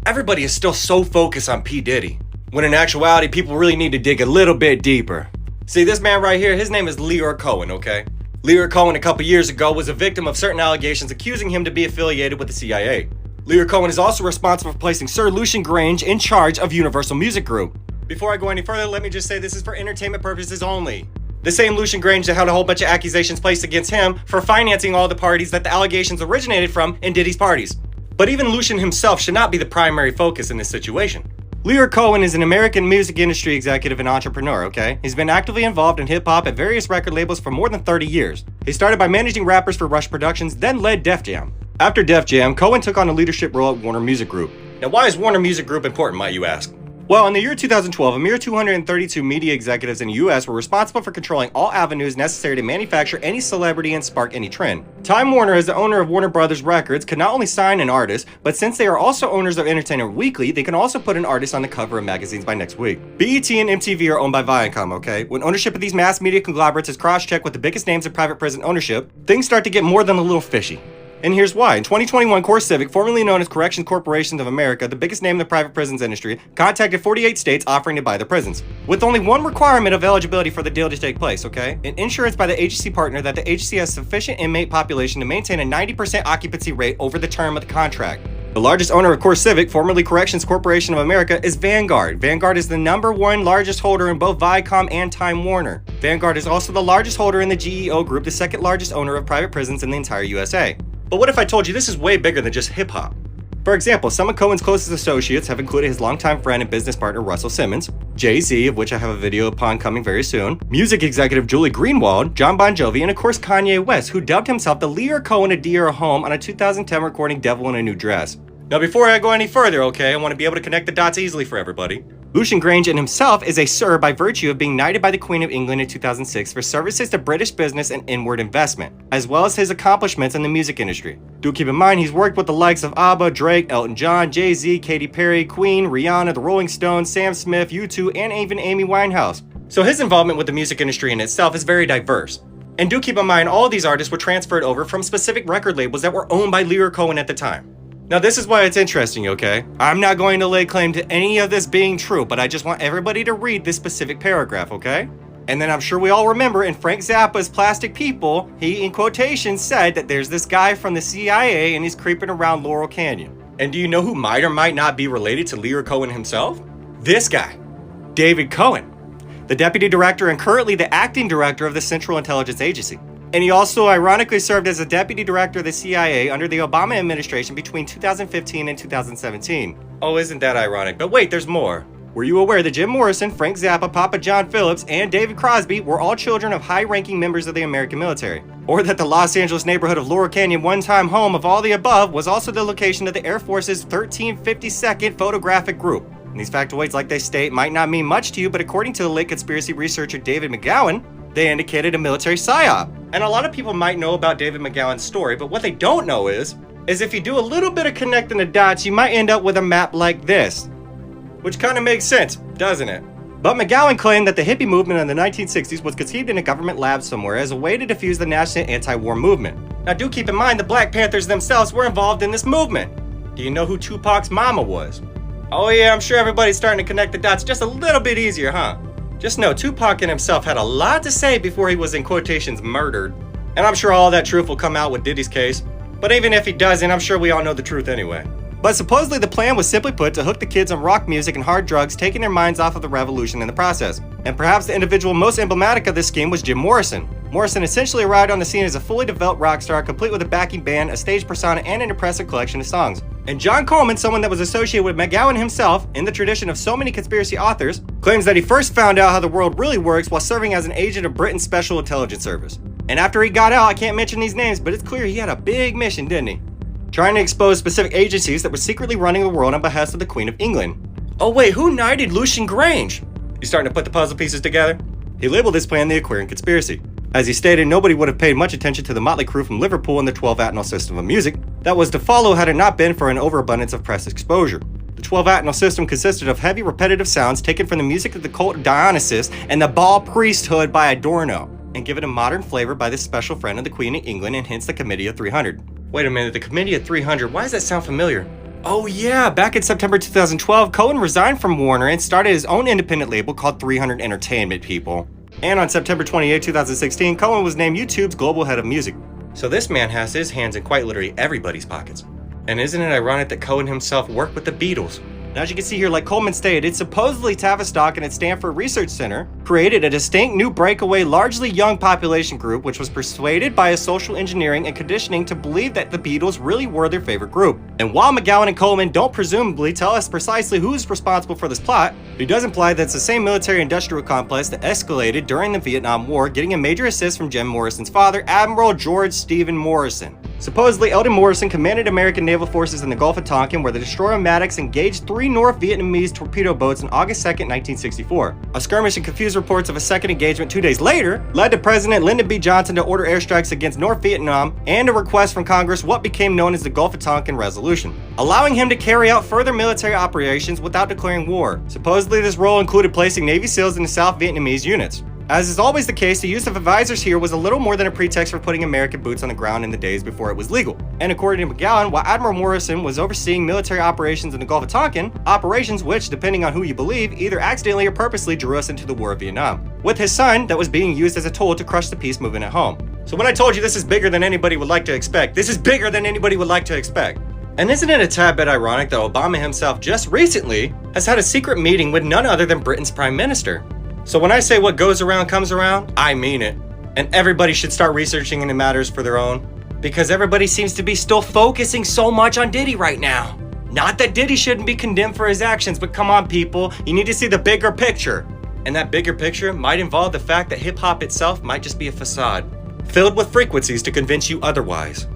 everybody is still so focused on P. Diddy, when in actuality, people really need to dig a little bit deeper. See, this man right here, his name is Leroy Cohen, okay? Leroy Cohen a couple years ago was a victim of certain allegations accusing him to be affiliated with the CIA. Leroy Cohen is also responsible for placing Sir Lucian Grange in charge of Universal Music Group. Before I go any further, let me just say this is for entertainment purposes only. The same Lucian Grange that had a whole bunch of accusations placed against him for financing all the parties that the allegations originated from in Diddy's parties. But even Lucian himself should not be the primary focus in this situation. Leroy Cohen is an American music industry executive and entrepreneur, okay? He's been actively involved in hip-hop at various record labels for more than 30 years. He started by managing rappers for Rush Productions, then led Def Jam. After Def Jam, Cohen took on a leadership role at Warner Music Group. Now, why is Warner Music Group important, might you ask? Well, in the year 2012, a mere 232 media executives in the US were responsible for controlling all avenues necessary to manufacture any celebrity and spark any trend. Time Warner, as the owner of Warner Brothers Records, could not only sign an artist, but since they are also owners of Entertainment Weekly, they can also put an artist on the cover of magazines by next week. BET and MTV are owned by Viacom, okay? When ownership of these mass media conglomerates is cross-checked with the biggest names in private prison ownership, things start to get more than a little fishy. And here's why. In 2021, CoreCivic, formerly known as Corrections Corporation of America, the biggest name in the private prisons industry, contacted 48 states offering to buy the prisons. With only one requirement of eligibility for the deal to take place, okay? An insurance by the agency partner that the agency has sufficient inmate population to maintain a 90% occupancy rate over the term of the contract. The largest owner of CoreCivic, formerly Corrections Corporation of America, is Vanguard. Vanguard is the #1 largest holder in both Viacom and Time Warner. Vanguard is also the largest holder in the GEO Group, the second largest owner of private prisons in the entire USA. But what if I told you this is way bigger than just hip-hop? For example, some of Cohen's closest associates have included his longtime friend and business partner Russell Simmons, Jay-Z, of which I have a video upon coming very soon, music executive Julie Greenwald, John Bon Jovi, and of course Kanye West, who dubbed himself the Leroy Cohen of Dear Home on a 2010 recording Devil in a New Dress. Now before I go any further, okay, I want to be able to connect the dots easily for everybody. Lucian Grange in himself is a Sir by virtue of being knighted by the Queen of England in 2006 for services to British business and inward investment, as well as his accomplishments in the music industry. Do keep in mind he's worked with the likes of ABBA, Drake, Elton John, Jay-Z, Katy Perry, Queen, Rihanna, the Rolling Stones, Sam Smith, U2, and even Amy Winehouse. So his involvement with the music industry in itself is very diverse. And do keep in mind all these artists were transferred over from specific record labels that were owned by Leroy Cohen at the time. Now this is why it's interesting, okay? I'm not going to lay claim to any of this being true, but I just want everybody to read this specific paragraph, okay? And then I'm sure we all remember in Frank Zappa's Plastic People, he in quotations said that there's this guy from the CIA and he's creeping around Laurel Canyon. And do you know who might or might not be related to Leroy Cohen himself? This guy, David Cohen, the deputy director and currently the acting director of the Central Intelligence Agency. And he also ironically served as a deputy director of the CIA under the Obama administration between 2015 and 2017. Oh, isn't that ironic? But wait, there's more. Were you aware that Jim Morrison, Frank Zappa, Papa John Phillips, and David Crosby were all children of high-ranking members of the American military? Or that the Los Angeles neighborhood of Laurel Canyon, one-time home of all the above, was also the location of the Air Force's 1352nd Photographic Group? And these factoids, like they state, might not mean much to you, but according to the late conspiracy researcher David McGowan, they indicated a military psyop. And a lot of people might know about David McGowan's story, but what they don't know is if you do a little bit of connecting the dots, you might end up with a map like this. Which kind of makes sense, doesn't it? But McGowan claimed that the hippie movement in the 1960s was conceived in a government lab somewhere as a way to diffuse the national anti-war movement. Now do keep in mind the Black Panthers themselves were involved in this movement. Do you know who Tupac's mama was? Oh yeah, I'm sure everybody's starting to connect the dots just a little bit easier, huh? Just know Tupac in himself had a lot to say before he was in quotations murdered. And I'm sure all that truth will come out with Diddy's case. But even if he doesn't, I'm sure we all know the truth anyway. But supposedly the plan was simply put to hook the kids on rock music and hard drugs, taking their minds off of the revolution in the process. And perhaps the individual most emblematic of this scheme was Jim Morrison. Morrison essentially arrived on the scene as a fully developed rock star, complete with a backing band, a stage persona, and an impressive collection of songs. And John Coleman, someone that was associated with McGowan himself, in the tradition of so many conspiracy authors, claims that he first found out how the world really works while serving as an agent of Britain's Special Intelligence Service. And after he got out, I can't mention these names, but it's clear he had a big mission, didn't he? Trying to expose specific agencies that were secretly running the world on behalf of the Queen of England. Oh wait, who knighted Lucian Grange? You starting to put the puzzle pieces together? He labeled this plan the Aquarian Conspiracy. As he stated, nobody would have paid much attention to the motley crew from Liverpool and the 12-Atnal system of music that was to follow had it not been for an overabundance of press exposure. The 12-Atnal system consisted of heavy repetitive sounds taken from the music of the cult of Dionysus and the Baal priesthood by Adorno, and given a modern flavor by this special friend of the Queen of England and hence the Committee of 300. Wait a minute, the Committee of 300, why does that sound familiar? Oh yeah, back in September 2012, Cohen resigned from Warner and started his own independent label called 300 Entertainment, people. And on September 28, 2016, Cohen was named YouTube's global head of music. So this man has his hands in quite literally everybody's pockets. And isn't it ironic that Cohen himself worked with the Beatles? Now, as you can see here, like Coleman stated, supposedly Tavistock and its Stanford Research Center created a distinct new breakaway, largely young population group, which was persuaded by a social engineering and conditioning to believe that the Beatles really were their favorite group. And while McGowan and Coleman don't presumably tell us precisely who's responsible for this plot, it does imply that it's the same military-industrial complex that escalated during the Vietnam War, getting a major assist from Jim Morrison's father, Admiral George Stephen Morrison. Supposedly, Eldon Morrison commanded American naval forces in the Gulf of Tonkin, where the destroyer Maddox engaged 3 North Vietnamese torpedo boats on August 2, 1964. A skirmish and confused reports of a second engagement 2 days later led to President Lyndon B. Johnson to order airstrikes against North Vietnam and a request from Congress what became known as the Gulf of Tonkin Resolution, allowing him to carry out further military operations without declaring war. Supposedly, this role included placing Navy SEALs in the South Vietnamese units. As is always the case, the use of advisors here was a little more than a pretext for putting American boots on the ground in the days before it was legal. And according to McGowan, while Admiral Morrison was overseeing military operations in the Gulf of Tonkin, operations which, depending on who you believe, either accidentally or purposely drew us into the War of Vietnam, with his son that was being used as a tool to crush the peace movement at home. So when I told you this is bigger than anybody would like to expect, this is bigger than anybody would like to expect. And isn't it a tad bit ironic that Obama himself just recently has had a secret meeting with none other than Britain's Prime Minister? So when I say what goes around comes around, I mean it. And everybody should start researching into matters for their own, because everybody seems to be still focusing so much on Diddy right now. Not that Diddy shouldn't be condemned for his actions, but come on people, you need to see the bigger picture. And that bigger picture might involve the fact that hip-hop itself might just be a facade, filled with frequencies to convince you otherwise.